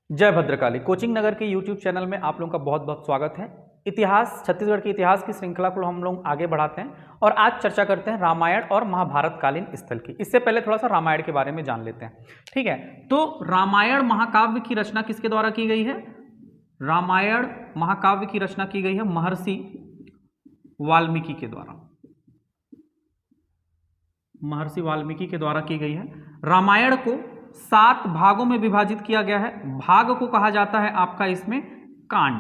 जय भद्रकाली कोचिंग नगर के YouTube channel में आप लोगों का बहुत बहुत स्वागत है। इतिहास छत्तीसगढ़ के इतिहास की श्रृंखला को हम लोग आगे बढ़ाते हैं और आज चर्चा करते हैं रामायण और महाभारत कालीन स्थल की। इससे पहले थोड़ा सा रामायण के बारे में जान लेते हैं, ठीक है। तो रामायण महाकाव्य की रचना किसके द्वारा की गई है? रामायण महाकाव्य की रचना की गई है महर्षि वाल्मीकि के द्वारा। महर्षि वाल्मीकि के द्वारा की गई है। रामायण को 7 भागों में विभाजित किया गया है। भाग को कहा जाता है आपका इसमें कांड,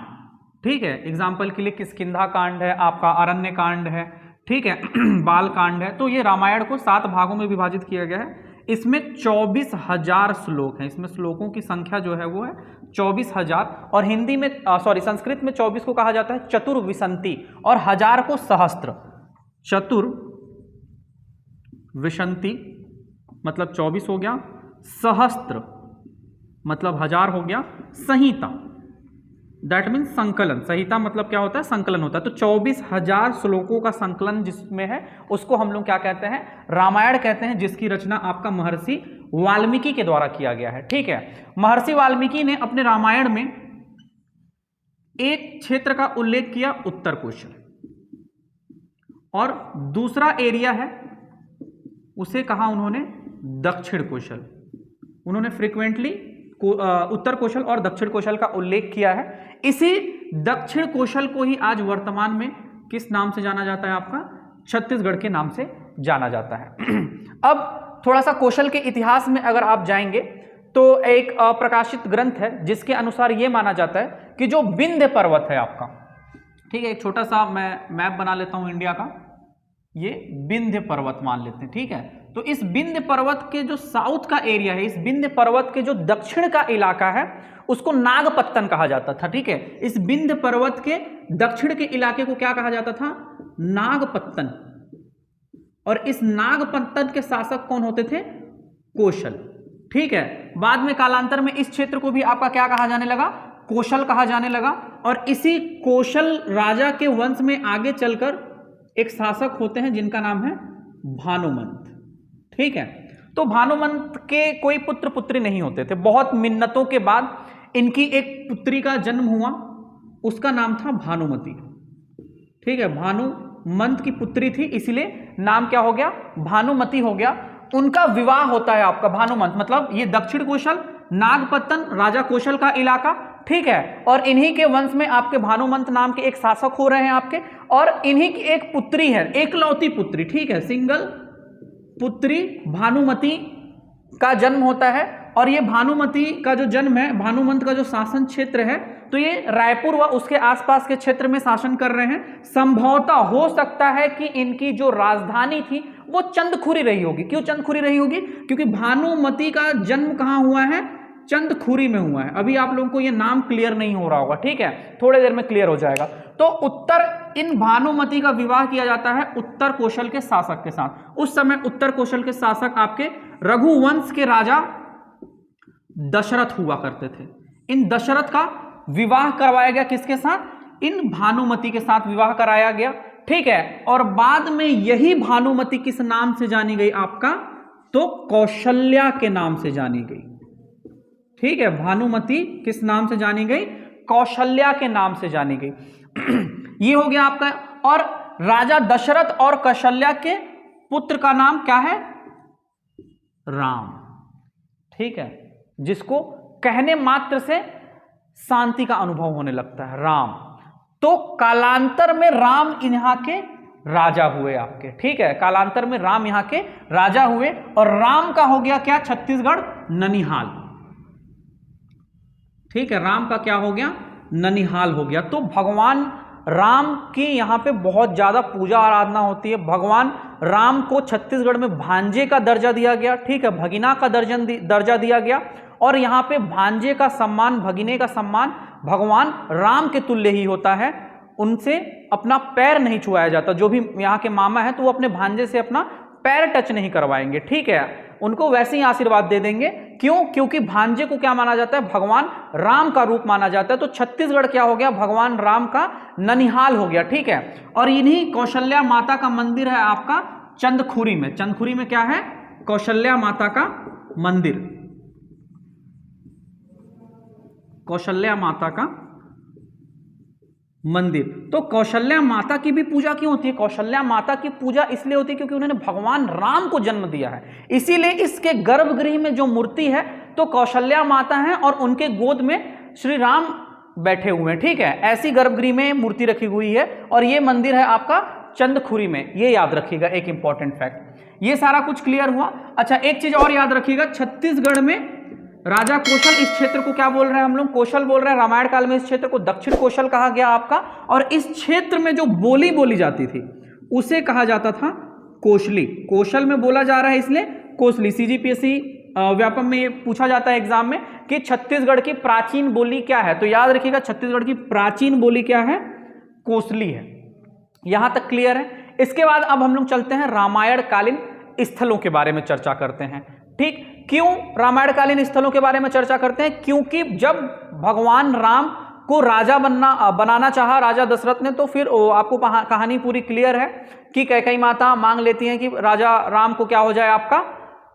ठीक है। एग्जाम्पल के लिए किष्किंधा कांड है, आपका अरण्य कांड है, ठीक है, बाल कांड है। तो ये रामायण को 7 भागों में विभाजित किया गया है। इसमें 24,000 श्लोक हैं। इसमें श्लोकों की संख्या जो है वो है 24,000 और हिंदी में संस्कृत में 24 को कहा जाता है चतुर्विंशति और 1000 को सहस्त्र। चतुर्विंशति मतलब 24 हो गया, सहस्त्र मतलब 1000 हो गया, संहिता दैट मीन्स संकलन। संहिता मतलब क्या होता है? संकलन होता है। तो 24,000 श्लोकों का संकलन जिसमें है उसको हम लोग क्या कहते हैं? रामायण कहते हैं, जिसकी रचना आपका महर्षि वाल्मीकि के द्वारा किया गया है, ठीक है। महर्षि वाल्मीकि ने अपने रामायण में एक क्षेत्र का उल्लेख किया, उत्तर कोशल, और दूसरा एरिया है उसे कहा उन्होंने दक्षिण कोशल। उन्होंने फ्रीक्वेंटली उत्तर कोशल और दक्षिण कोशल का उल्लेख किया है। इसी दक्षिण कोशल को ही आज वर्तमान में किस नाम से जाना जाता है? आपका छत्तीसगढ़ के नाम से जाना जाता है। अब थोड़ा सा कौशल के इतिहास में अगर आप जाएंगे तो एक प्रकाशित ग्रंथ है जिसके अनुसार यह माना जाता है कि जो विंध्य पर्वत है आपका, ठीक है, एक छोटा सा मैं मैप बना लेता हूं इंडिया का, ये विंध्य पर्वत मान लेते हैं, ठीक है। तो इस विंध्य पर्वत के जो साउथ का एरिया है, इस विंध्य पर्वत के जो दक्षिण का इलाका है उसको नागपत्तन कहा जाता था, ठीक है। इस विंध्य पर्वत के दक्षिण के इलाके को क्या कहा जाता था? नागपत्तन। और इस नागपत्तन के शासक कौन होते थे? कौशल, ठीक है। बाद में कालांतर में इस क्षेत्र को भी आपका क्या कहा जाने लगा? कौशल कहा जाने लगा। और इसी कौशल राजा के वंश में आगे चलकर एक शासक होते हैं जिनका नाम है भानुमंत, ठीक है। तो भानुमंत के कोई पुत्र पुत्री नहीं होते थे। बहुत मिन्नतों के बाद इनकी एक पुत्री का जन्म हुआ, उसका नाम था भानुमति, ठीक है। भानुमंत की पुत्री थी, इसलिए नाम क्या हो गया? भानुमति हो गया। उनका विवाह होता है आपका भानुमंत, मतलब ये दक्षिण कौशल, नागपत्तन, राजा कौशल का इलाका, ठीक है। और इन्हीं के वंश में आपके भानुमंत नाम के एक शासक हो रहे हैं आपके, और इन्हीं की एक पुत्री है, एकलौती पुत्री, ठीक है, सिंगल पुत्री भानुमति का जन्म होता है। और ये भानुमति का जो जन्म है, भानुमंत का जो शासन क्षेत्र है, तो ये रायपुर व उसके आसपास के क्षेत्र में शासन कर रहे हैं। संभवतः हो सकता है कि इनकी जो राजधानी थी वो चंदखुरी रही होगी। क्यों चंदखुरी रही होगी? क्योंकि भानुमति का जन्म कहाँ हुआ है? चंदखुरी में हुआ है। अभी आप लोगों को ये नाम क्लियर नहीं हो रहा होगा, ठीक है, थोड़ी देर में क्लियर हो जाएगा। तो इन भानुमति का विवाह किया जाता है उत्तर कौशल के शासक के साथ। उस समय उत्तर कौशल के शासक आपके रघुवंश के राजा दशरथ हुआ करते थे। इन दशरथ का विवाह करवाया गया किसके साथ? इन भानुमति के साथ विवाह कराया गया, ठीक है। और बाद में यही भानुमति किस नाम से जानी गई आपका? तो कौशल्या के नाम से जानी गई, ठीक है। भानुमति किस नाम से जानी गई? कौशल्या के नाम से जानी गई। ये हो गया आपका। और राजा दशरथ और कौशल्या के पुत्र का नाम क्या है? राम, ठीक है, जिसको कहने मात्र से शांति का अनुभव होने लगता है, राम। तो कालांतर में राम यहां के राजा हुए आपके, ठीक है। कालांतर में राम यहां के राजा हुए और राम का हो गया क्या? छत्तीसगढ़ ननिहाल, ठीक है। राम का क्या हो गया? ननिहाल हो गया। तो भगवान राम की यहाँ पे बहुत ज्यादा पूजा आराधना होती है। भगवान राम को छत्तीसगढ़ में भांजे का दर्जा दिया गया, ठीक है, भगिना का दर्जा दिया गया। और यहाँ पे भांजे का सम्मान, भगिने का सम्मान भगवान राम के तुल्य ही होता है। उनसे अपना पैर नहीं छुआया जाता। जो भी यहाँ के मामा है तो वो अपने भांजे से अपना पैर टच नहीं करवाएंगे, ठीक है, उनको वैसे ही आशीर्वाद दे देंगे। क्यों? क्योंकि भांजे को क्या माना जाता है? भगवान राम का रूप माना जाता है। तो छत्तीसगढ़ क्या हो गया? भगवान राम का ननिहाल हो गया, ठीक है। और इन्हीं कौशल्या माता का मंदिर है आपका चंदखुरी में। चंदखुरी में क्या है? कौशल्या माता का मंदिर, कौशल्या माता का मंदिर। तो कौशल्या माता की भी पूजा क्यों होती है? कौशल्या माता की पूजा इसलिए होती है क्योंकि उन्होंने भगवान राम को जन्म दिया है, इसीलिए इसके गर्भगृह में जो मूर्ति है तो कौशल्या माता है और उनके गोद में श्री राम बैठे हुए हैं। ठीक है, ऐसी गर्भगृह में मूर्ति रखी हुई है और ये मंदिर है आपका चंदखुरी में, ये याद रखिएगा, एक इंपॉर्टेंट फैक्ट। ये सारा कुछ क्लियर हुआ। अच्छा, एक चीज और याद रखिएगा, छत्तीसगढ़ में राजा कौशल, इस क्षेत्र को क्या बोल रहे हैं हम लोग? कोशल बोल रहे हैं। रामायण काल में इस क्षेत्र को दक्षिण कोशल कहा गया आपका, और इस क्षेत्र में जो बोली बोली जाती थी उसे कहा जाता था कोशली। कोशल में बोला जा रहा है इसलिए कोशली। सीजीपीएससी व्यापम में ये पूछा जाता है एग्जाम में कि छत्तीसगढ़ की प्राचीन बोली क्या है, तो याद रखिएगा छत्तीसगढ़ की प्राचीन बोली क्या है? कोसली है। यहां तक क्लियर है। इसके बाद अब हम लोग चलते हैं रामायण कालीन स्थलों के बारे में चर्चा करते हैं। ठीक, क्यों रामायण कालीन स्थलों के बारे में चर्चा करते हैं? क्योंकि जब भगवान राम को राजा बनाना चाहा राजा दशरथ ने, तो फिर आपको कहानी पूरी क्लियर है कि कैकेयी माता मांग लेती हैं कि राजा राम को क्या हो जाए, आपका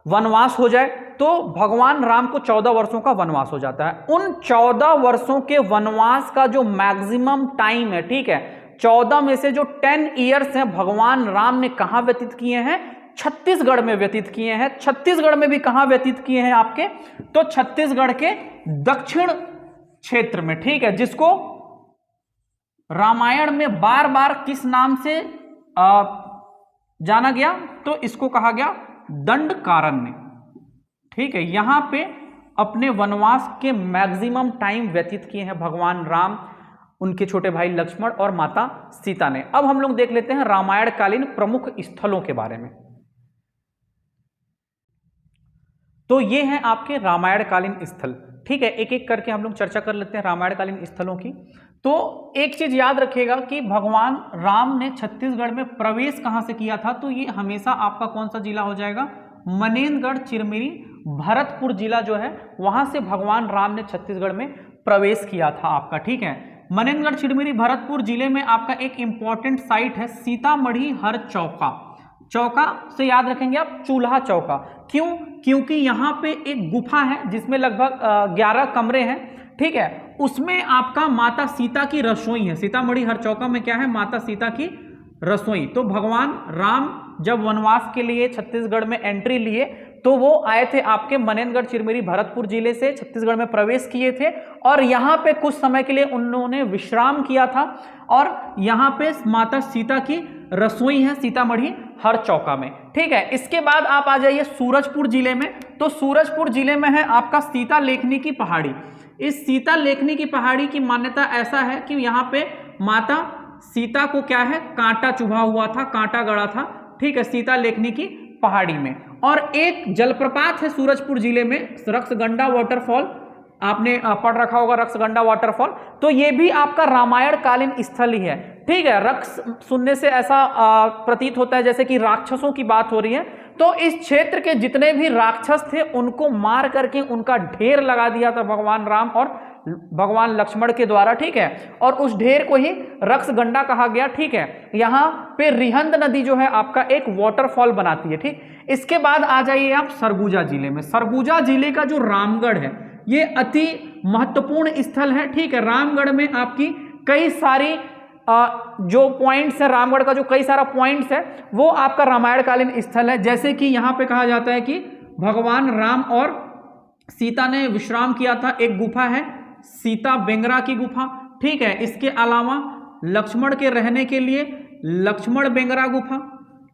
वनवास हो जाए। तो भगवान राम को 14 वर्षों का वनवास हो जाता है। उन 14 वर्षों के वनवास का जो मैक्सिमम टाइम है, ठीक है, 14 में से जो 10 ईयर्स हैं भगवान राम ने कहां व्यतीत किए हैं? छत्तीसगढ़ में व्यतीत किए हैं। छत्तीसगढ़ में भी कहां व्यतीत किए हैं आपके? तो छत्तीसगढ़ के दक्षिण क्षेत्र में। ठीक है, जिसको रामायण में बार बार किस नाम से जाना गया? तो इसको कहा गया दंडकारण्य। ठीक है, यहां पे अपने वनवास के मैक्सिमम टाइम व्यतीत किए हैं भगवान राम, उनके छोटे भाई लक्ष्मण और माता सीता ने। अब हम लोग देख लेते हैं रामायण कालीन प्रमुख स्थलों के बारे में। तो ये हैं आपके रामायण कालीन स्थल। ठीक है, एक एक करके हम लोग चर्चा कर लेते हैं रामायण कालीन स्थलों की। तो एक चीज याद रखिएगा कि भगवान राम ने छत्तीसगढ़ में प्रवेश कहां से किया था? तो ये हमेशा आपका कौन सा जिला हो जाएगा? मनेन्द्रगढ़ चिरमिरी भरतपुर जिला जो है वहां से भगवान राम ने छत्तीसगढ़ में प्रवेश किया था आपका। ठीक है, मनेन्द्रगढ़ चिरमिरी भरतपुर जिले में आपका एक इंपॉर्टेंट साइट है सीतामढ़ी हर चौका। चौका से याद रखेंगे आप चूल्हा चौका। क्यों? क्योंकि यहां पे एक गुफा है जिसमें लगभग 11 कमरे हैं। ठीक है, उसमें आपका माता सीता की रसोई है। सीतामढ़ी हर चौका में क्या है? माता सीता की रसोई। तो भगवान राम जब वनवास के लिए छत्तीसगढ़ में एंट्री लिए तो वो आए थे आपके मनेन्द्रगढ़ चिरमिरी भरतपुर जिले से, छत्तीसगढ़ में प्रवेश किए थे और यहाँ पे कुछ समय के लिए उन्होंने विश्राम किया था। और यहाँ पे माता सीता की रसोई है सीतामढ़ी हर चौका में। ठीक है, इसके बाद आप आ जाइए सूरजपुर जिले में। तो सूरजपुर जिले में है आपका सीता लेखनी की पहाड़ी। इस सीता लेखनी की पहाड़ी की मान्यता ऐसा है कि यहाँ पे माता सीता को क्या है? कांटा चुभा हुआ था, कांटा गड़ा था। ठीक है, सीता लेखनी की पहाड़ी में। और एक जलप्रपात है सूरजपुर जिले में, रक्सगंडा वाटरफॉल, आपने पढ़ रखा होगा रक्सगंडा वाटरफॉल। तो ये भी आपका रामायण कालीन स्थल ही है। ठीक है, रक्स सुनने से ऐसा प्रतीत होता है जैसे कि राक्षसों की बात हो रही है। तो इस क्षेत्र के जितने भी राक्षस थे उनको मार करके उनका ढेर लगा दिया था भगवान राम और भगवान लक्ष्मण के द्वारा। ठीक है, और उस ढेर को ही रक्सगंडा कहा गया। ठीक है, यहाँ पे रिहंद नदी जो है आपका एक वाटरफॉल बनाती है। ठीक, इसके बाद आ जाइए आप सरगुजा जिले में। सरगुजा जिले का जो रामगढ़ है ये अति महत्वपूर्ण स्थल है। ठीक है, रामगढ़ में आपकी कई सारी जो पॉइंट्स है, रामगढ़ का जो कई सारा पॉइंट्स है वो आपका रामायण कालीन स्थल है। जैसे कि यहाँ पे कहा जाता है कि भगवान राम और सीता ने विश्राम किया था। एक गुफा है सीता बेंगरा की गुफा। ठीक है, इसके अलावा लक्ष्मण के रहने के लिए लक्ष्मण बेंगरा गुफा।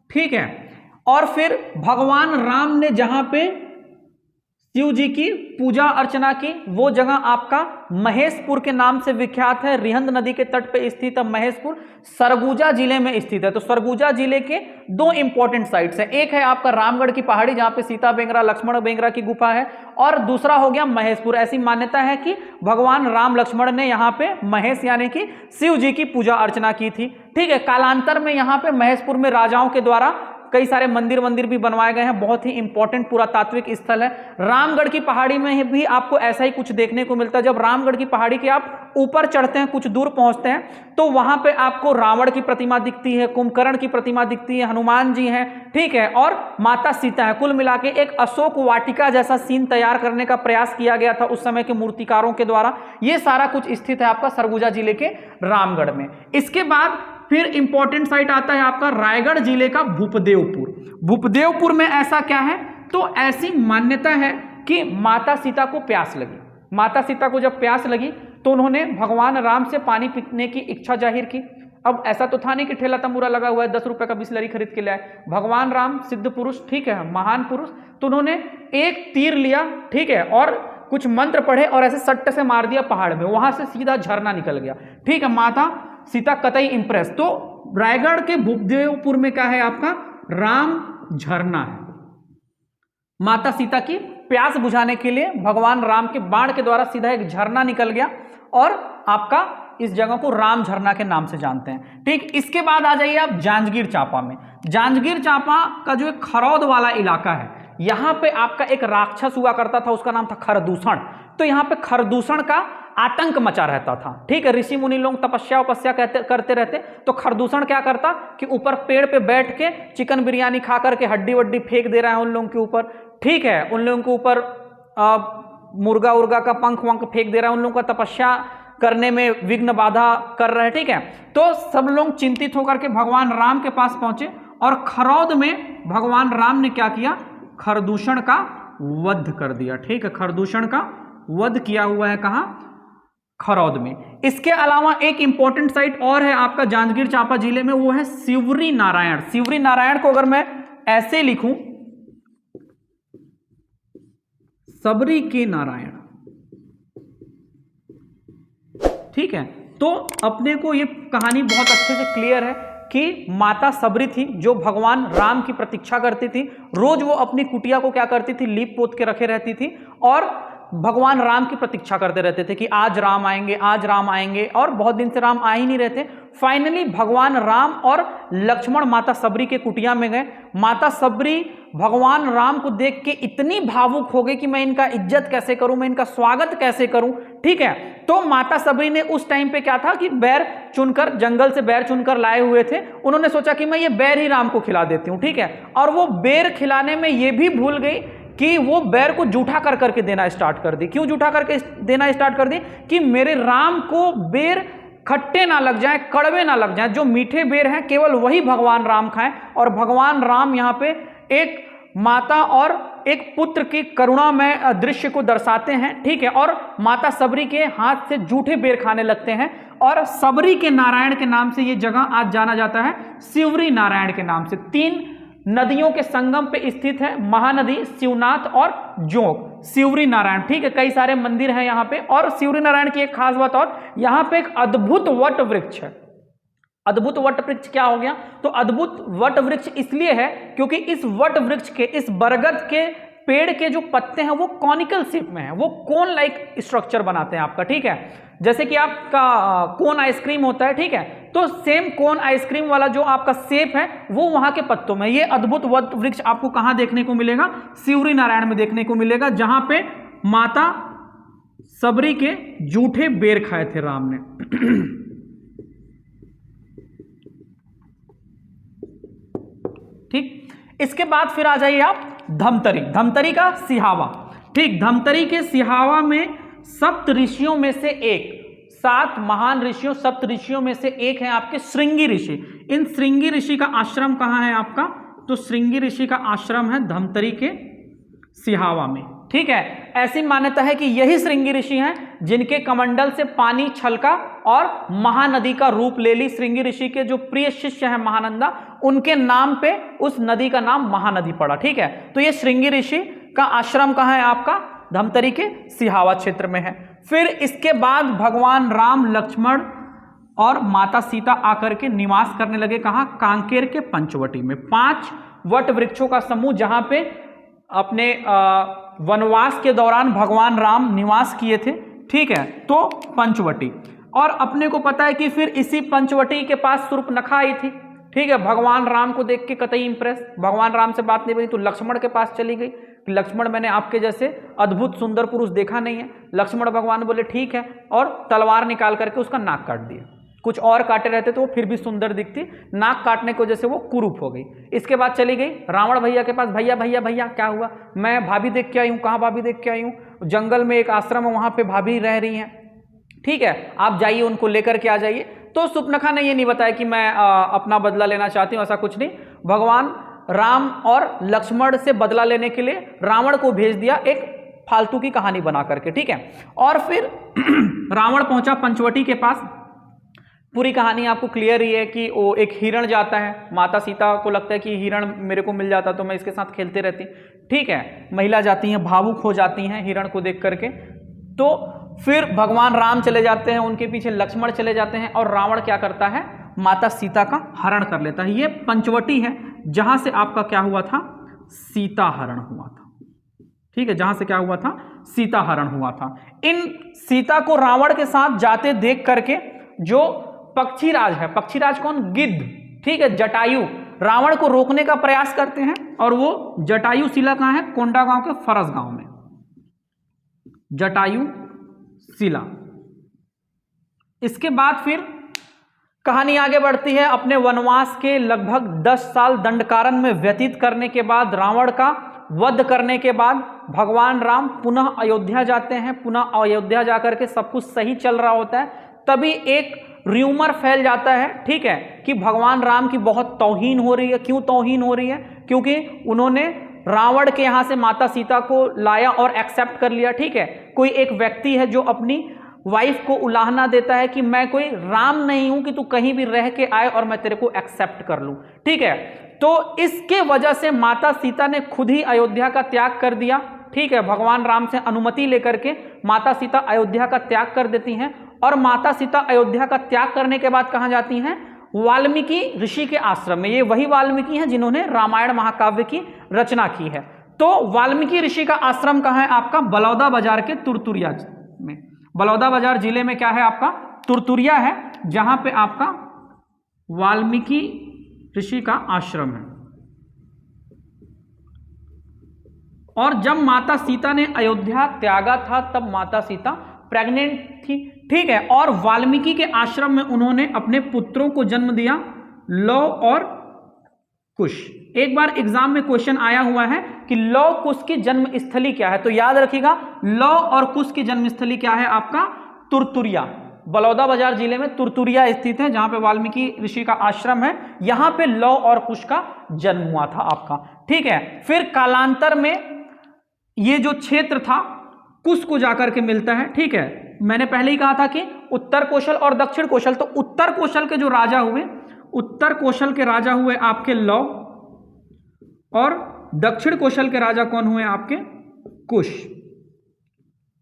ठीक है, और फिर भगवान राम ने जहां पे शिव जी की पूजा अर्चना की वो जगह आपका महेशपुर के नाम से विख्यात है। रिहंद नदी के तट पे स्थित है महेशपुर, सरगुजा जिले में स्थित है। तो सरगुजा जिले के दो इंपॉर्टेंट साइट्स हैं, एक है आपका रामगढ़ की पहाड़ी जहां पे सीता बेंगरा लक्ष्मण बेंगरा की गुफा है, और दूसरा हो गया महेशपुर। ऐसी मान्यता है कि भगवान राम लक्ष्मण ने यहाँ पे महेश यानी कि शिव जी की पूजा अर्चना की थी। ठीक है, कालांतर में यहाँ पे महेशपुर में राजाओं के द्वारा कई सारे मंदिर वंदिर भी बनवाए गए हैं, बहुत ही इंपॉर्टेंट पुरातात्विक स्थल है। रामगढ़ की पहाड़ी में भी आपको ऐसा ही कुछ देखने को मिलता है। जब रामगढ़ की पहाड़ी के आप ऊपर चढ़ते हैं, कुछ दूर पहुंचते हैं, तो वहां पे आपको रावण की प्रतिमा दिखती है, कुंभकर्ण की प्रतिमा दिखती है, हनुमान जी हैं, ठीक है, और माता सीता है। कुल मिला के एक अशोक वाटिका जैसा सीन तैयार करने का प्रयास किया गया था उस समय के मूर्तिकारों के द्वारा। ये सारा कुछ स्थित है आपका सरगुजा जिले के रामगढ़ में। इसके बाद फिर इंपॉर्टेंट साइट आता है आपका रायगढ़ जिले का भूपदेवपुर। भूपदेवपुर में ऐसा क्या है, तो ऐसी मान्यता है कि माता सीता को प्यास लगी। माता सीता को जब प्यास लगी तो उन्होंने भगवान राम से पानी पीने की इच्छा जाहिर की। अब ऐसा तो था नहीं कि ठेला तंबूरा लगा हुआ है 10 रुपए का बिस्लरी खरीद के लाए। भगवान राम सिद्ध पुरुष, ठीक है, महान पुरुष, तो उन्होंने एक तीर लिया, ठीक है, और कुछ मंत्र पढ़े और ऐसे सट्ट से मार दिया पहाड़ में, वहां से सीधा झरना निकल गया, ठीक है। माता सीता कतई इंप्रेस। तो रायगढ़ के भूपदेवपुर में क्या है आपका, राम झरना है। माता सीता की प्यास बुझाने के लिए भगवान राम के बाण के द्वारा सीधा एक झरना निकल गया और आपका इस जगह को राम झरना के नाम से जानते हैं, ठीक। इसके बाद आ जाइए आप जांजगीर चांपा में। जांजगीर चांपा का जो एक खरौद वाला इलाका है, यहां पे आपका एक राक्षस हुआ करता था, उसका नाम था खरदूषण। तो यहां पे खरदूषण का आतंक मचा रहता था, ठीक है। ऋषि मुनि लोग तपस्या उपस्या करते रहते, तो खरदूषण क्या करता कि ऊपर पेड़ पे बैठ के चिकन बिरयानी खा करके हड्डी वड्डी फेंक दे रहा है उन लोगों के ऊपर, ठीक है। उन लोगों के ऊपर मुर्गा उर्गा का पंख वंख फेंक दे रहा है, उन लोगों का तपस्या करने में विघ्न बाधा कर रहे हैं, ठीक है। तो सब लोग चिंतित होकर के भगवान राम के पास पहुंचे और खरौद में भगवान राम ने क्या किया, खरदूषण का वध कर दिया, ठीक है। खरदूषण का वध किया हुआ है कहां, खरौद में। इसके अलावा एक इंपॉर्टेंट साइट और है आपका जांजगीर चांपा जिले में, वो है शिवरी नारायण। शिवरी नारायण को अगर मैं ऐसे लिखूं, सबरी के नारायण, ठीक है, तो अपने को ये कहानी बहुत अच्छे से क्लियर है कि माता सबरी थी जो भगवान राम की प्रतीक्षा करती थी। रोज वो अपनी कुटिया को क्या करती थी, लीप पोत के रखे रहती थी और भगवान राम की प्रतीक्षा करते रहते थे कि आज राम आएंगे, आज राम आएंगे, और बहुत दिन से राम आ ही नहीं रहते। फाइनली भगवान राम और लक्ष्मण माता सबरी के कुटिया में गए। माता सबरी भगवान राम को देख के इतनी भावुक हो गई कि मैं इनका इज्जत कैसे करूं, मैं इनका स्वागत कैसे करूं, ठीक है। तो माता सबरी ने उस टाइम पे क्या था कि बैर चुनकर, जंगल से बैर चुनकर लाए हुए थे। उन्होंने सोचा कि मैं ये बैर ही राम को खिला देती हूं, ठीक है। और वो बैर खिलाने में ये भी भूल गई कि वो बैर को जूठा कर करके देना स्टार्ट कर दी। क्यों जूठा करके देना स्टार्ट कर दी, कि मेरे राम को बेर खट्टे ना लग जाए, कड़वे ना लग जाए, जो मीठे बेर हैं केवल वही भगवान राम खाएं। और भगवान राम यहाँ पे एक माता और एक पुत्र की करुणामय दृश्य को दर्शाते हैं, ठीक है। और माता सबरी के हाथ से जूठे बेर खाने लगते हैं और सबरी के नारायण के नाम से ये जगह आज जाना जाता है, शिवरी नारायण के नाम से। 3 नदियों के संगम पे स्थित है, महानदी, शिवनाथ और जोग, शिवरी नारायण, ठीक है। कई सारे मंदिर हैं यहाँ पे। और शिवरी नारायण की एक खास बात और, यहाँ पे एक अद्भुत वट वृक्ष है। अद्भुत वट वृक्ष क्या हो गया, तो अद्भुत वट वृक्ष इसलिए है क्योंकि इस वट वृक्ष के, इस बरगद के पेड़ के जो पत्ते हैं वो कॉनिकल शेप में है, वो कोन लाइक स्ट्रक्चर बनाते हैं आपका, ठीक है। जैसे कि आपका कोन आइसक्रीम होता है, ठीक है, तो सेम कोन आइसक्रीम वाला जो आपका शेप है वो वहां के पत्तों में। ये अद्भुत वट वृक्ष आपको कहां देखने को मिलेगा, शिवरी नारायण में देखने को मिलेगा, जहां पे माता सबरी के जूठे बेर खाए थे राम ने। ठीक, इसके बाद फिर आ जाइए आप धमतरी। धमतरी का सिहावा, ठीक। धमतरी के सिहावा में सप्त ऋषियों में से एक, 7 महान ऋषियों, सप्त ऋषियों में से एक है आपके श्रृंगी ऋषि। इन श्रृंगी ऋषि का आश्रम कहाँ है आपका, तो श्रृंगी ऋषि का आश्रम है धमतरी के सिहावा में, ठीक है। ऐसी मान्यता है कि यही श्रृंगी ऋषि हैं जिनके कमंडल से पानी छलका और महानदी का रूप ले ली। श्रृंगी ऋषि के जो प्रिय शिष्य हैं महानंदा, उनके नाम पे उस नदी का नाम महानदी पड़ा, ठीक है। तो ये श्रृंगी ऋषि का आश्रम कहाँ है आपका, धमतरी के सिहावा क्षेत्र में है। फिर इसके बाद भगवान राम, लक्ष्मण और माता सीता आकर के निवास करने लगे कहाँ, कांकेर के पंचवटी में। 5 वट वृक्षों का समूह जहां पे अपने वनवास के दौरान भगवान राम निवास किए थे, ठीक है, तो पंचवटी। और अपने को पता है कि फिर इसी पंचवटी के पास शूर्पणखा आई थी, ठीक है, भगवान राम को देख के कतई इंप्रेस, भगवान राम से बात नहीं बनी तो लक्ष्मण के पास चली गई कि लक्ष्मण मैंने आपके जैसे अद्भुत सुंदर पुरुष देखा नहीं है। लक्ष्मण भगवान बोले ठीक है, और तलवार निकाल करके उसका नाक काट दिया। कुछ और काटे रहते तो वो फिर भी सुंदर दिखती, नाक काटने की वजह से वो कुरूप हो गई। इसके बाद चली गई रावण भैया के पास, भैया भैया भैया क्या हुआ, मैं भाभी देख के आई हूँ। कहाँ भाभी देख के आई हूँ? जंगल में एक आश्रम है, वहां पे भाभी रह रही हैं, ठीक है, आप जाइए उनको लेकर के आ जाइए। तो सुपनखा ने ये नहीं बताया कि मैं अपना बदला लेना चाहती हूँ, ऐसा कुछ नहीं। भगवान राम और लक्ष्मण से बदला लेने के लिए रावण को भेज दिया एक फालतू की कहानी बना करके, ठीक है। और फिर रावण पहुंचा पंचवटी के पास। पूरी कहानी आपको क्लियर ही है कि वो एक हिरण जाता है, माता सीता को लगता है कि हिरण मेरे को मिल जाता तो मैं इसके साथ खेलते रहती, ठीक है। महिला जाती हैं, भावुक हो जाती हैं हिरण को देख करके। तो फिर भगवान राम चले जाते हैं, उनके पीछे लक्ष्मण चले जाते हैं, और रावण क्या करता है, माता सीता का हरण कर लेता है। ये पंचवटी है जहां से आपका क्या हुआ था, सीता हरण हुआ था, ठीक है, जहां से क्या हुआ था, सीता हरण हुआ था। इन सीता को रावण के साथ जाते देख करके जो पक्षीराज है, पक्षीराज कौन, गिद्ध, ठीक है, जटायु, रावण को रोकने का प्रयास करते हैं। और वो जटायु शिला कहां है, कोंडागांव के फरस गांव में, जटायु शिला। इसके बाद फिर कहानी आगे बढ़ती है। अपने वनवास के लगभग 10 साल दंडकारण्य में व्यतीत करने के बाद, रावण का वध करने के बाद भगवान राम पुनः अयोध्या जाते हैं। पुनः अयोध्या जाकर के सब कुछ सही चल रहा होता है, तभी एक र्यूमर फैल जाता है, ठीक है, कि भगवान राम की बहुत तौहीन हो रही है। क्यों तौहीन हो रही है? क्योंकि उन्होंने रावण के यहां से माता सीता को लाया और एक्सेप्ट कर लिया, ठीक है। कोई एक व्यक्ति है जो अपनी वाइफ को उलाहना देता है कि मैं कोई राम नहीं हूं कि तू कहीं भी रह के आए और मैं तेरे को एक्सेप्ट कर लूं, ठीक है। तो इसके वजह से माता सीता ने खुद ही अयोध्या का त्याग कर दिया, ठीक है। भगवान राम से अनुमति लेकर के माता सीता अयोध्या का त्याग कर देती हैं। और माता सीता अयोध्या का त्याग करने के बाद कहां जाती हैं, वाल्मीकि ऋषि के आश्रम में। ये वही वाल्मीकि हैं जिन्होंने रामायण महाकाव्य की रचना की है। तो वाल्मीकि ऋषि का आश्रम कहां है आपका, बलौदा बाजार के तुरतुरिया में। बलौदा बाजार जिले में क्या है आपका, तुरतुरिया है, जहां पे आपका वाल्मीकि ऋषि का आश्रम है। और जब माता सीता ने अयोध्या त्यागा था तब माता सीता प्रेग्नेंट थी, ठीक है। और वाल्मीकि के आश्रम में उन्होंने अपने पुत्रों को जन्म दिया, लौ और कुश। एक बार एग्जाम में क्वेश्चन आया हुआ है कि लौ कुश की जन्म स्थली क्या है, तो याद रखिएगा लौ और कुश की जन्म स्थली क्या है आपका, तुरतुरिया। बलौदा बाजार जिले में तुरतुरिया स्थित है, जहां पे वाल्मीकि ऋषि का आश्रम है। यहां पे लौ और कुश का जन्म हुआ था आपका, ठीक है। फिर कालांतर में ये जो क्षेत्र था कुश को जाकर के मिलता है, ठीक है। मैंने पहले ही कहा था कि उत्तर कौशल और दक्षिण कौशल, तो उत्तर कौशल के जो राजा हुए, उत्तर कौशल के राजा हुए आपके लौ, और दक्षिण कौशल के राजा कौन हुए आपके, कुश।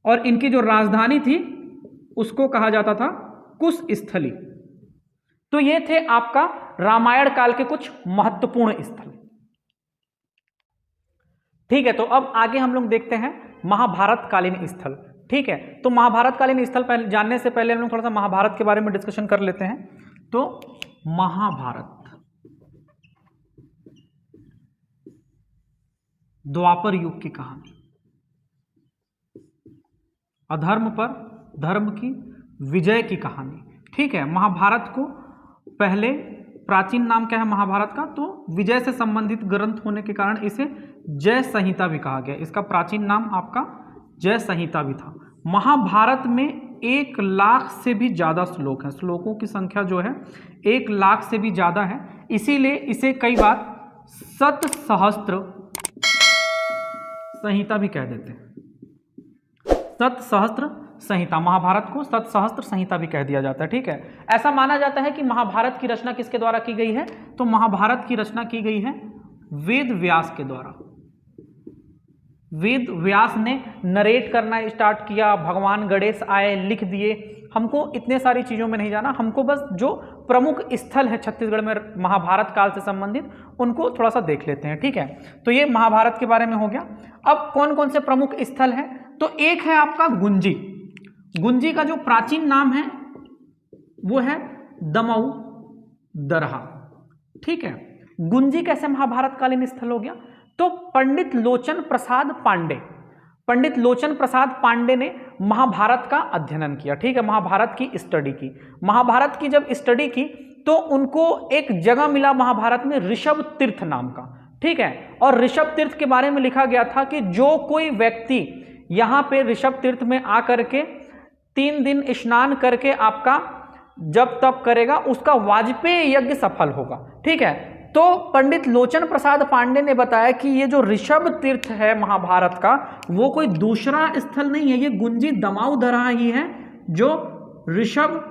और इनकी जो राजधानी थी उसको कहा जाता था कुश स्थली। तो ये थे आपका रामायण काल के कुछ महत्वपूर्ण स्थल, ठीक है। तो अब आगे हम लोग देखते हैं महाभारत कालीन स्थल, ठीक है। तो महाभारत कालीन स्थल जानने से पहले हम लोग थोड़ा सा महाभारत के बारे में डिस्कशन कर लेते हैं। तो महाभारत द्वापर युग की कहानी, अधर्म पर धर्म की विजय की कहानी, ठीक है। महाभारत को पहले प्राचीन नाम क्या है महाभारत का, तो विजय से संबंधित ग्रंथ होने के कारण इसे जय संहिता भी कहा गया। इसका प्राचीन नाम आपका जय संहिता भी था। महाभारत में 1 लाख से भी ज़्यादा श्लोक हैं, श्लोकों की संख्या जो है 1 लाख से भी ज़्यादा है। इसीलिए इसे कई बार सतसहस्त्र संहिता भी कह देते हैं। सतसहस्त्र संहिता, महाभारत को सतसहस्त्र संहिता भी कह दिया जाता है, ठीक है। ऐसा माना जाता है कि महाभारत की रचना किसके द्वारा की गई है, तो महाभारत की रचना की गई है वेद व्यास के द्वारा। वेद व्यास ने नरेट करना स्टार्ट किया, भगवान गणेश आए, लिख दिए। हमको इतने सारी चीज़ों में नहीं जाना, हमको बस जो प्रमुख स्थल है छत्तीसगढ़ में महाभारत काल से संबंधित उनको थोड़ा सा देख लेते हैं, ठीक है। तो ये महाभारत के बारे में हो गया। अब कौन कौन से प्रमुख स्थल हैं, तो एक है आपका गुंजी। गुंजी का जो प्राचीन नाम है वो है दमऊ दरहा, ठीक है। गुंजी कैसे महाभारत कालीन स्थल हो गया? तो पंडित लोचन प्रसाद पांडे ने महाभारत का अध्ययन किया, ठीक है, महाभारत की स्टडी की। महाभारत की जब स्टडी की तो उनको एक जगह मिला महाभारत में ऋषभ तीर्थ नाम का, ठीक है। और ऋषभ तीर्थ के बारे में लिखा गया था कि जो कोई व्यक्ति यहाँ पे ऋषभ तीर्थ में आकर के 3 दिन स्नान करके आपका जब तप करेगा उसका वाजपेय यज्ञ सफल होगा, ठीक है। तो पंडित लोचन प्रसाद पांडे ने बताया कि ये जो ऋषभ तीर्थ है महाभारत का वो कोई दूसरा स्थल नहीं है, ये गुंजी दमाऊ दरहा ही है जो ऋषभ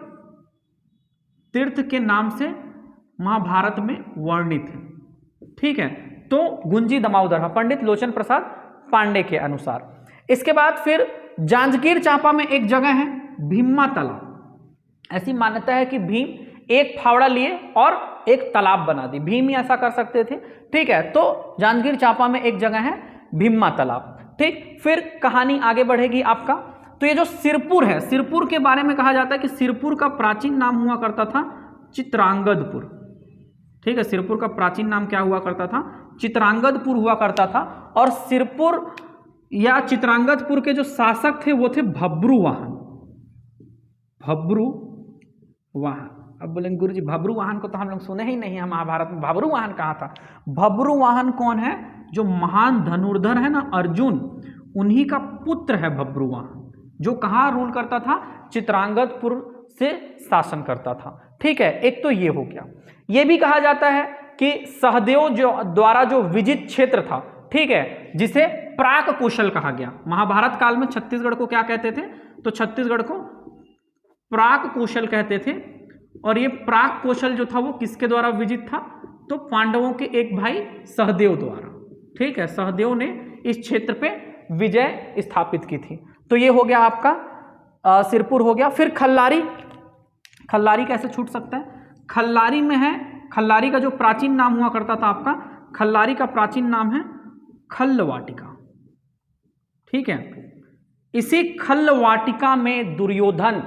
तीर्थ के नाम से महाभारत में वर्णित है, ठीक है। तो गुंजी दमाऊ दरहा पंडित लोचन प्रसाद पांडे के अनुसार। इसके बाद फिर जांजगीर चांपा में एक जगह है भीमा तालाब। ऐसी मान्यता है कि भीम एक फावड़ा लिए और एक तालाब बना दी, भीम ही ऐसा कर सकते थे, ठीक है। तो जांजगीर चांपा में एक जगह है भीमा तालाब, ठीक। फिर कहानी आगे बढ़ेगी आपका। तो ये जो सिरपुर है, सिरपुर के बारे में कहा जाता है कि सिरपुर का प्राचीन नाम हुआ करता था चित्रांगदपुर, ठीक है। सिरपुर का प्राचीन नाम क्या हुआ करता था? चित्रांगदपुर हुआ करता था। और सिरपुर या चित्रांगदपुर के जो शासक थे वो थे भब्रुवाहन। अब बोलेंगे गुरुजी भब्रुवाहन को तो हम लोग सुने ही नहीं है महाभारत में, भब्रुवाहन कहाँ था? भब्रुवाहन कौन है? जो महान धनुर्धर है ना अर्जुन, उन्हीं का पुत्र है भब्रुवाहन, जो कहाँ रूल करता था? चित्रांगदपुर से शासन करता था, ठीक है। एक तो ये हो गया। ये भी कहा जाता है कि सहदेव द्वारा जो विजित क्षेत्र था, ठीक है, जिसे प्राक कौशल कहा गया। महाभारत काल में छत्तीसगढ़ को क्या कहते थे? तो छत्तीसगढ़ को प्राक कौशल कहते थे। और ये प्राक कौशल जो था वो किसके द्वारा विजित था? तो पांडवों के एक भाई सहदेव द्वारा, ठीक है। सहदेव ने इस क्षेत्र पे विजय स्थापित की थी। तो ये हो गया आपका सिरपुर हो गया। फिर खल्लारी, खल्लारी कैसे छूट सकता है? खल्लारी में है, खल्लारी का जो प्राचीन नाम हुआ करता था आपका, खल्लारी का प्राचीन नाम है खल्लवाटिका, ठीक है। इसी खल्लवाटिका में दुर्योधन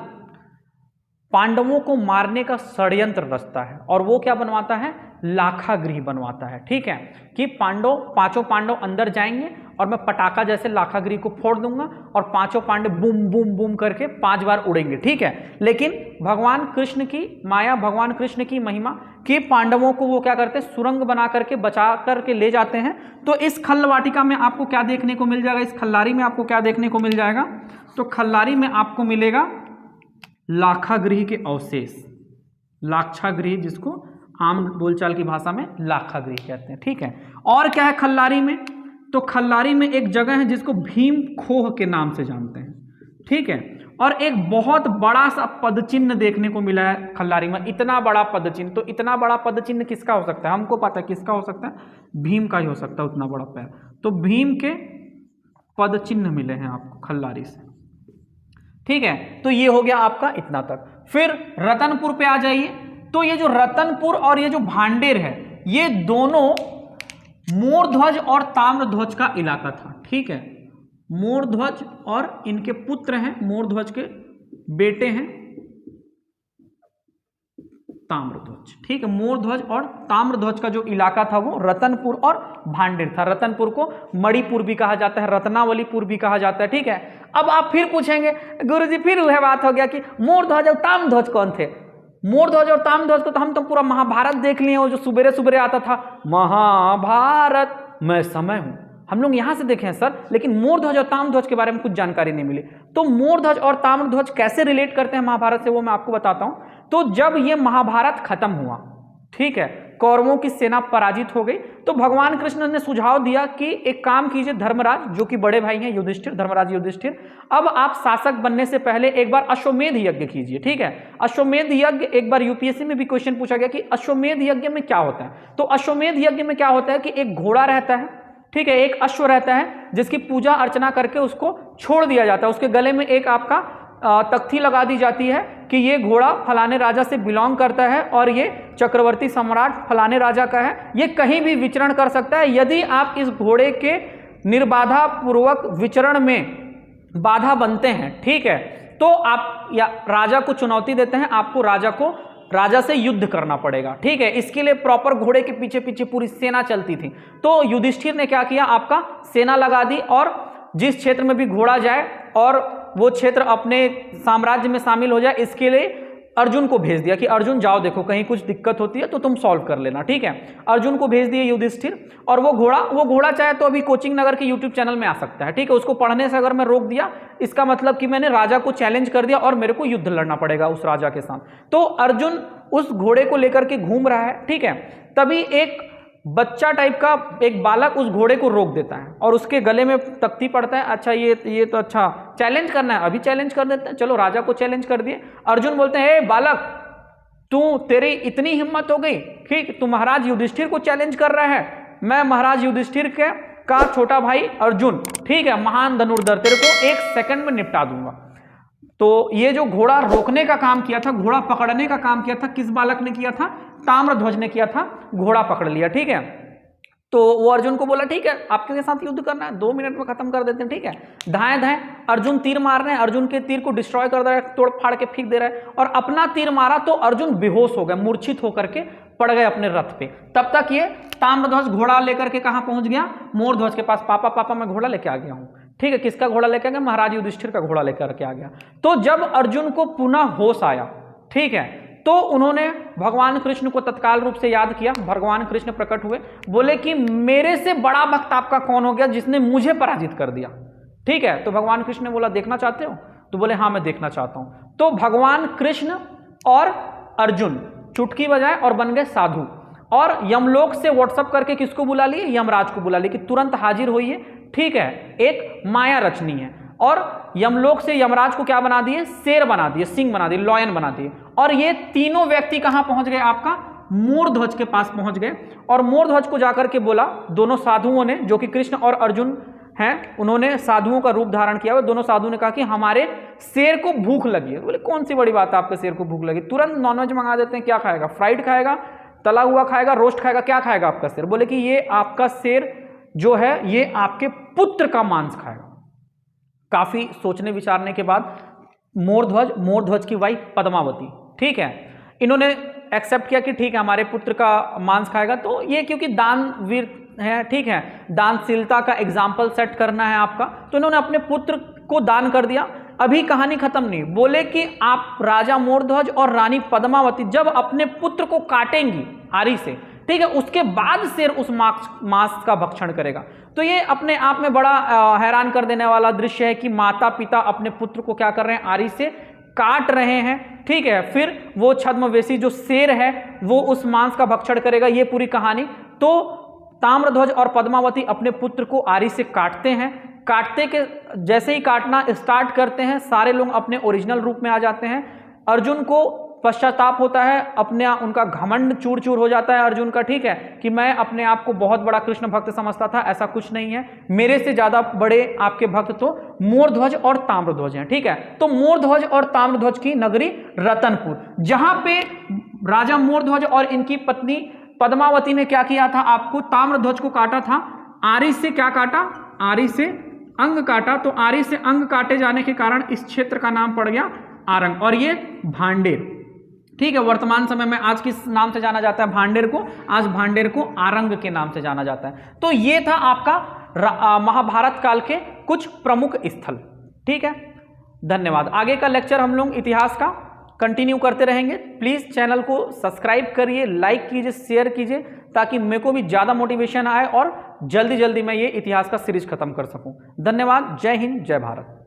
पांडवों को मारने का षड्यंत्र रचता है और वो क्या बनवाता है? लाखागृह बनवाता है, ठीक है। कि पांचों पांडव अंदर जाएंगे और मैं पटाखा जैसे लाखागृह को फोड़ दूंगा और पांचों पांडव बूम बूम बूम करके 5 बार उड़ेंगे, ठीक है। लेकिन भगवान कृष्ण की माया, भगवान कृष्ण की महिमा कि पांडवों को वो क्या करते हैं? सुरंग बना करके बचा करके ले जाते हैं। तो इस खल्लवाटिका में आपको क्या देखने को मिल जाएगा? इस खल्लारी में आपको क्या देखने को मिल जाएगा? तो खल्लारी में आपको मिलेगा लाखागृह के अवशेष, लाक्षागृह, जिसको आम बोलचाल की भाषा में लाखागृह कहते हैं, ठीक है। और क्या है खल्लारी में? तो खल्लारी में एक जगह है जिसको भीम खोह के नाम से जानते हैं, ठीक है। और एक बहुत बड़ा सा पदचिन्ह देखने को मिला है खल्लारी में, इतना बड़ा पदचिन्ह। तो इतना बड़ा पदचिन्ह किसका हो सकता है? हमको पता है किसका हो सकता है, भीम का ही हो सकता है, उतना बड़ा पैर। तो भीम के पदचिन्ह मिले हैं आपको खल्लारी से, ठीक है। तो ये हो गया आपका इतना तक। फिर रतनपुर पे आ जाइए। तो ये जो रतनपुर और ये जो भांडेर है, ये दोनों मोरध्वज और ताम्रध्वज का इलाका था, ठीक है। मोरध्वज और इनके पुत्र हैं, मोरध्वज के बेटे हैं ताम्रध्वज, ठीक है। मोरध्वज और ताम्रध्वज का जो इलाका था वो रतनपुर और भांडेर था। रतनपुर को मणिपुर भी कहा जाता है, रत्नावलीपुर भी कहा जाता है, ठीक है। अब आप फिर पूछेंगे गुरुजी फिर वह बात हो गया कि मोरध्वज और ताम्रध्वज कौन थे? मोरध्वज और ताम्रध्वज को तो हम तो पूरा महाभारत देख लिए, वो जो सुबेरे सुबेरे आता था महाभारत मैं समय हूं, हम लोग यहां से देखे हैं सर, लेकिन मोरध्वज और ताम्रध्वज के बारे में कुछ जानकारी नहीं मिली। तो मोरध्वज और ताम्रध्वज कैसे रिलेट करते हैं महाभारत से वो मैं आपको बताता हूं। तो जब ये महाभारत खत्म हुआ, ठीक है, कौरवों की सेना पराजित हो गई, तो भगवान कृष्ण ने सुझाव दिया कि एक काम कीजिए धर्मराज, जो कि बड़े भाई हैं युधिष्ठिर, धर्मराज युधिष्ठिर, अब आप शासक बनने से पहले एक बार अश्वमेध यज्ञ कीजिए, ठीक है। अश्वमेध यज्ञ एक बार यूपीएससी में भी क्वेश्चन पूछा गया कि अश्वमेध यज्ञ में क्या होता है। तो अश्वमेध यज्ञ में क्या होता है कि एक घोड़ा रहता है, ठीक है, एक अश्व रहता है जिसकी पूजा अर्चना करके उसको छोड़ दिया जाता है। उसके गले में एक आपका तख्ती लगा दी जाती है कि ये घोड़ा फलाने राजा से बिलोंग करता है और ये चक्रवर्ती सम्राट फलाने राजा का है, ये कहीं भी विचरण कर सकता है। यदि आप इस घोड़े के निर्बाधा पूर्वक विचरण में बाधा बनते हैं, ठीक है, तो आप या राजा को चुनौती देते हैं, आपको राजा को राजा से युद्ध करना पड़ेगा, ठीक है। इसके लिए प्रॉपर घोड़े के पीछे पीछे पूरी सेना चलती थी। तो युधिष्ठिर ने क्या किया, आपका सेना लगा दी और जिस क्षेत्र में भी घोड़ा जाए और वो क्षेत्र अपने साम्राज्य में शामिल हो जाए, इसके लिए अर्जुन को भेज दिया कि अर्जुन जाओ, देखो कहीं कुछ दिक्कत होती है तो तुम सॉल्व कर लेना, ठीक है। अर्जुन को भेज दिए युधिष्ठिर। और वो घोड़ा चाहे तो अभी कोचिंग नगर के यूट्यूब चैनल में आ सकता है, ठीक है। उसको पढ़ने से अगर मैं रोक दिया, इसका मतलब कि मैंने राजा को चैलेंज कर दिया और मेरे को युद्ध लड़ना पड़ेगा उस राजा के साथ। तो अर्जुन उस घोड़े को लेकर के घूम रहा है, ठीक है। तभी एक बच्चा टाइप का एक बालक उस घोड़े को रोक देता है और उसके गले में तख्ती पड़ता है। अच्छा ये तो अच्छा चैलेंज करना है, अभी चैलेंज कर देते हैं, चलो राजा को चैलेंज कर दिए। अर्जुन बोलते हैं, ए बालक, तेरी इतनी हिम्मत हो गई, ठीक, तू महाराज युधिष्ठिर को चैलेंज कर रहा है। मैं महाराज युधिष्ठिर का छोटा भाई अर्जुन, ठीक है, महान धनुर्धर, तेरे को 1 सेकंड में निपटा दूंगा। तो ये जो घोड़ा रोकने का काम किया था, घोड़ा पकड़ने का काम किया था, किस बालक ने किया था, ताम्रध्वज ने किया था। घोड़ा पकड़ लिया, ठीक है। तो वो अर्जुन को बोला, ठीक है, आपके साथ युद्ध करना है, 2 मिनट में खत्म कर देते हैं, ठीक है। धाएं धाएं अर्जुन तीर मार रहे हैं, अर्जुन के तीर को डिस्ट्रॉय कर दे रहा है, तोड़ फाड़ के फेंक दे रहा है। और अपना तीर मारा तो अर्जुन बेहोश हो गए, मूर्छित होकर के पड़ गए अपने रथ पे। तब तक ये ताम्रध्वज घोड़ा लेकर के कहां पहुंच गया, मोरध्वज के पास। पापा मैं घोड़ा लेके आ गया हूं, ठीक है। किसका घोड़ा लेकर आ गया, महाराज युधिष्ठिर का घोड़ा लेकर के आ गया। तो जब अर्जुन को पुनः होश आया, ठीक है, तो उन्होंने भगवान कृष्ण को तत्काल रूप से याद किया। भगवान कृष्ण प्रकट हुए, बोले कि मेरे से बड़ा भक्त आपका कौन हो गया जिसने मुझे पराजित कर दिया, ठीक है। तो भगवान कृष्ण ने बोला, देखना चाहते हो? तो बोले हाँ मैं देखना चाहता हूं। तो भगवान कृष्ण और अर्जुन चुटकी बजाए और बन गए साधु, और यमलोक से व्हाट्सएप करके किसको बुला लिए, यमराज को बुला लिए कि तुरंत हाजिर होइए, ठीक है। एक माया रचनी है, और यमलोक से यमराज को क्या बना दिए, शेर बना दिए, सिंह बना दिए, लॉयन बना दिए। और ये तीनों व्यक्ति कहां पहुंच गए, आपका मोरध्वज के पास पहुंच गए। और मोरध्वज को जाकर के बोला, दोनों साधुओं ने, जो कि कृष्ण और अर्जुन हैं, उन्होंने साधुओं का रूप धारण किया हुआ। दोनों साधुओं ने कहा कि हमारे शेर को भूख लगी है। बोले कौन सी बड़ी बात है, आपके शेर को भूख लगी, तुरंत नॉनवेज मंगा देते हैं। क्या खाएगा, फ्राइड खाएगा, तला हुआ खाएगा, रोस्ट खाएगा, क्या खाएगा आपका शेर? बोले कि ये आपका शेर जो है ये आपके पुत्र का मांस खाएगा। काफी सोचने विचारने के बाद मोरध्वज की वाइफ पद्मावती, ठीक है, इन्होंने एक्सेप्ट किया कि ठीक है हमारे पुत्र का मांस खाएगा। तो ये क्योंकि दानवीर है, ठीक है, दानशीलता का एग्जाम्पल सेट करना है आपका, तो इन्होंने अपने पुत्र को दान कर दिया। अभी कहानी खत्म नहीं, बोले कि आप राजा मोरध्वज और रानी पद्मावती जब अपने पुत्र को काटेंगी आरी से, ठीक है, उसके बाद शेर उस मांस का भक्षण करेगा। तो ये अपने आप में बड़ा हैरान कर देने वाला दृश्य है कि माता पिता अपने पुत्र को क्या कर रहे हैं, आरी से काट रहे हैं, ठीक है। फिर वो छद्मवेशी जो शेर है वो उस मांस का भक्षण करेगा, ये पूरी कहानी। तो ताम्रध्वज और पद्मावती अपने पुत्र को आरी से काटते हैं। काटते के जैसे ही काटना स्टार्ट करते हैं, सारे लोग अपने ओरिजिनल रूप में आ जाते हैं। अर्जुन को पश्चाताप होता है, अपने उनका घमंड चूर चूर हो जाता है अर्जुन का, ठीक है, कि मैं अपने आप को बहुत बड़ा कृष्ण भक्त समझता था, ऐसा कुछ नहीं है, मेरे से ज्यादा बड़े आपके भक्त तो मोरध्वज और ताम्रध्वज हैं, ठीक है। तो मोरध्वज और ताम्रध्वज की नगरी रतनपुर, जहां पे राजा मोरध्वज और इनकी पत्नी पद्मावती ने क्या किया था, आपको ताम्रध्वज को काटा था, आरी से क्या काटा, आरी से अंग काटा। तो आरी से अंग काटे जाने के कारण इस क्षेत्र का नाम पड़ गया आरंग, और ये भांडेर, ठीक है। वर्तमान समय में आज किस नाम से जाना जाता है भांडेर को, आज भांडेर को आरंग के नाम से जाना जाता है। तो ये था आपका महाभारत काल के कुछ प्रमुख स्थल, ठीक है। धन्यवाद। आगे का लेक्चर हम लोग इतिहास का कंटिन्यू करते रहेंगे। प्लीज चैनल को सब्सक्राइब करिए, लाइक कीजिए, शेयर कीजिए, ताकि मेरे को भी ज्यादा मोटिवेशन आए और जल्दी जल्दी मैं ये इतिहास का सीरीज खत्म कर सकूं। धन्यवाद। जय हिंद, जय भारत।